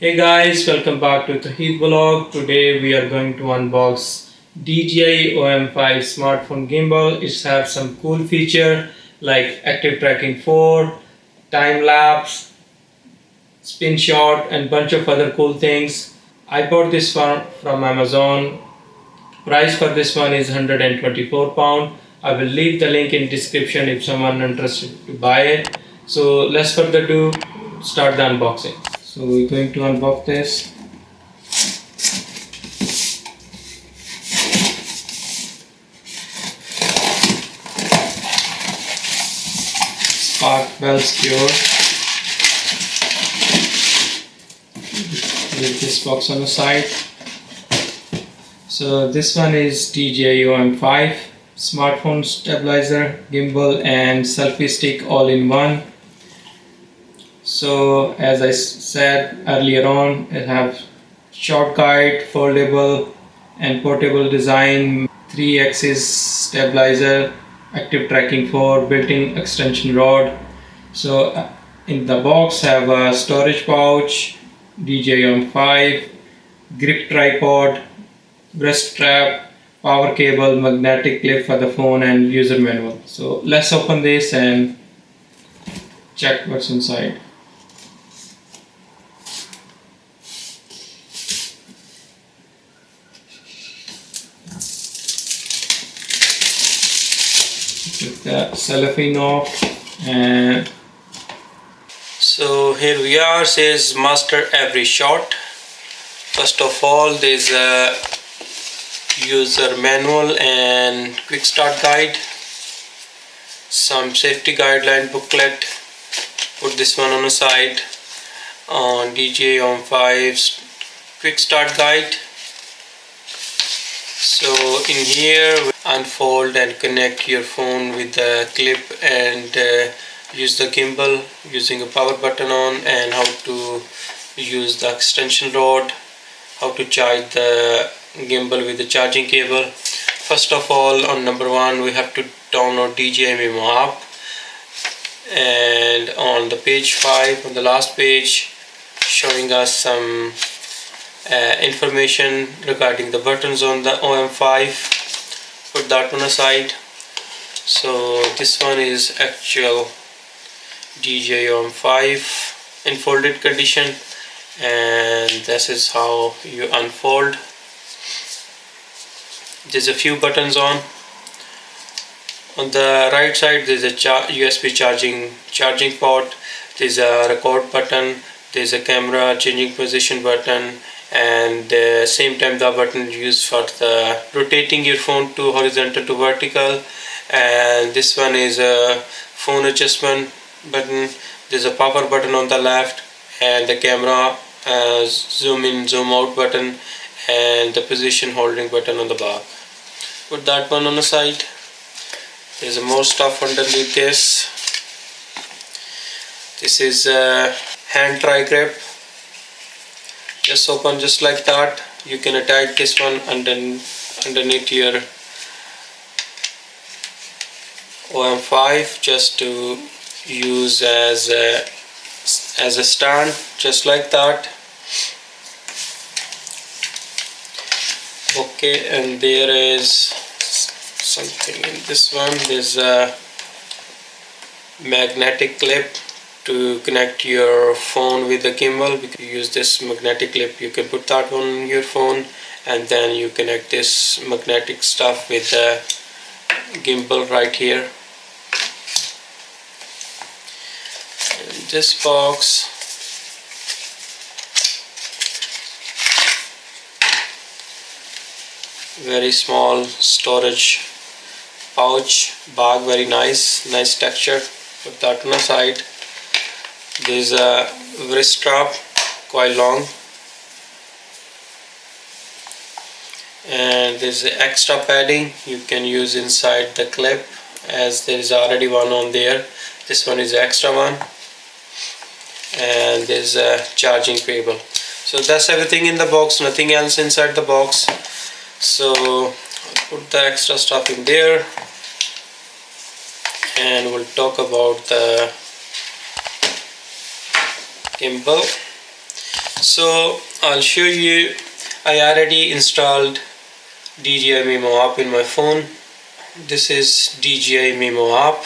Hey guys, welcome back to Towheed vlog. Today we are going to unbox DJI OM5 smartphone gimbal. It has some cool feature like active tracking 4, time lapse, spin shot and bunch of other cool things. I bought this one from Amazon. Price for this one is £124. I will leave the link in description if someone interested to buy it. So let's further ado, start the unboxing. So we're going to unbox this. Spark bells pure. Leave this box on the side. So this one is DJI OM5 smartphone stabilizer, gimbal and selfie stick all in one. So as I said earlier on, it have short guide, foldable and portable design, 3 axis stabilizer, active tracking 4, built-in extension rod. So in the box have a storage pouch, DJI OM5, grip tripod, wrist strap, power cable, magnetic clip for the phone and user manual. So let's open this and check what's inside. With the cellophane off, and so here we are. Says master every shot. First of all, there's a user manual and quick start guide, some safety guideline booklet. Put this one on the side. On DJI OM5's quick start guide. So in here, unfold and connect your phone with the clip and use the gimbal using a power button on, and how to use the extension rod, how to charge the gimbal with the charging cable. First of all, on number 1 we have to download DJI Memo app, and on the page 5, on the last page, showing us some information regarding the buttons on the OM5. Put that one aside. So this one is actual DJI OM5 in folded condition, and this is how you unfold. There's a few buttons on the right side. There's a USB charging port, there's a record button, there's a camera changing position button, and same time the button used for the rotating your phone to horizontal to vertical. And this one is a phone adjustment button. There's a power button on the left, and the camera zoom in zoom out button, and the position holding button on the back. Put that one on the side. There's more stuff underneath this. This is a hand tri grip. Just open just like that. You can attach this one underneath your OM5 just to use as a stand, just like that. Okay, and there is something in this one. There's a magnetic clip to connect your phone with the gimbal. Because you use this magnetic clip, you can put that on your phone, and then you connect this magnetic stuff with the gimbal right here. And this box very small storage pouch bag, very nice texture. Put that on the side. There's a wrist strap, quite long, and there's extra padding you can use inside the clip, as there is already one on there. This one is extra one, and there's a charging cable. So that's everything in the box, nothing else inside the box. So I'll put the extra stuff in there, and we'll talk about the gimbal. So I'll show you. I already installed DJI Memo app in my phone. This is DJI Memo app.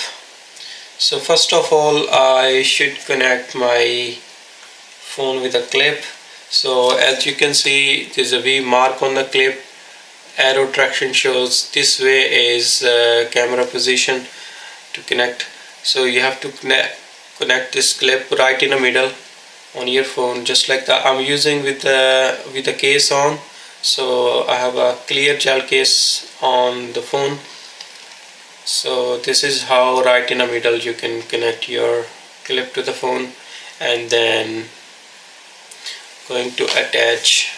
So first of all, I should connect my phone with a clip. So as you can see, there's a V mark on the clip. Arrow traction shows this way is camera position to connect. So you have to connect this clip right in the middle on your phone, just like that. I'm using with the case on, so I have a clear gel case on the phone. So this is how right in the middle you can connect your clip to the phone, and then going to attach.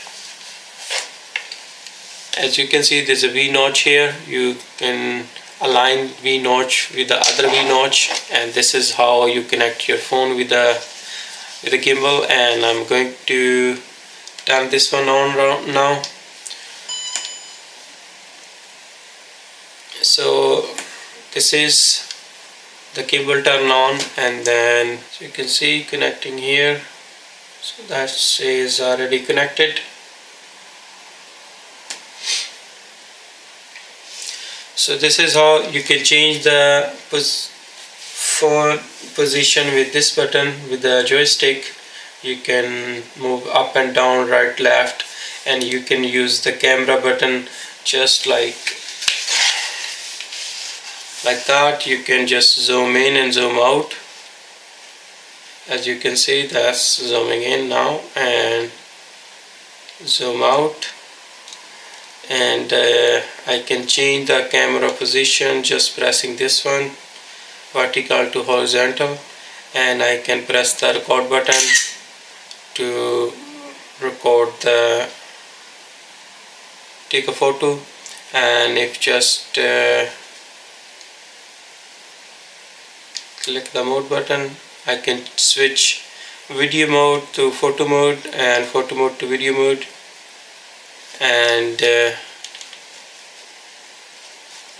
As you can see, there's a V notch here. You can align V notch with the other V notch, and this is how you connect your phone with the gimbal. And I'm going to turn this one on now. So this is the gimbal turn on, and then so you can see connecting here. So that says already connected. So this is how you can change the phone position with this button. With the joystick you can move up and down, right, left, and you can use the camera button just like that. You can just zoom in and zoom out. As you can see, that's zooming in now and zoom out. And I can change the camera position just pressing this one, vertical to horizontal, and I can press the record button to record take a photo. And if just click the mode button, I can switch video mode to photo mode and photo mode to video mode. And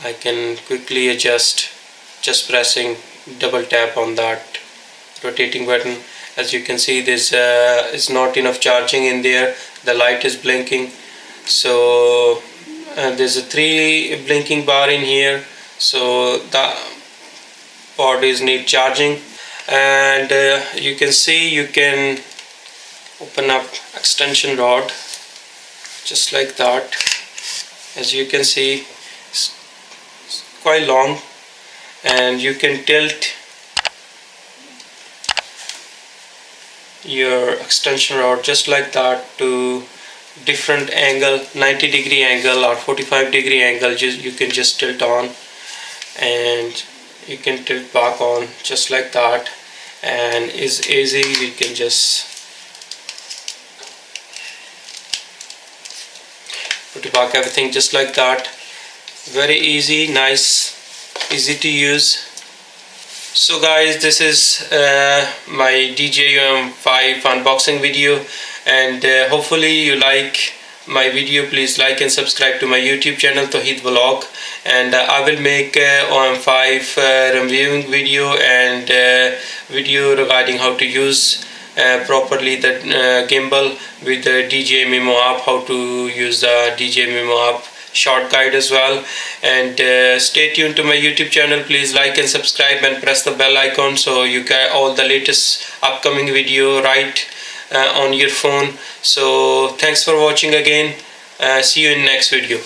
I can quickly adjust just pressing double tap on that rotating button. As you can see, this is not enough charging in there. The light is blinking, so there's a 3 blinking bar in here, so the part is need charging. And you can see you can open up extension rod just like that. As you can see, it's quite long, and you can tilt your extension rod just like that to different angle, 90-degree angle or 45-degree angle. You can just tilt on, and you can tilt back on just like that, and is easy. You can just put back everything just like that. Very easy, nice, easy to use. So guys, this is my DJI OM 5 unboxing video, and hopefully you like my video. Please like and subscribe to my YouTube channel Towheed Vlog, and I will make OM 5 reviewing video and video regarding how to use properly the gimbal with the DJI Memo app, how to use the DJI Memo app short guide as well. And stay tuned to my YouTube channel. Please like and subscribe and press the bell icon so you get all the latest upcoming video right on your phone. So thanks for watching again. See you in next video.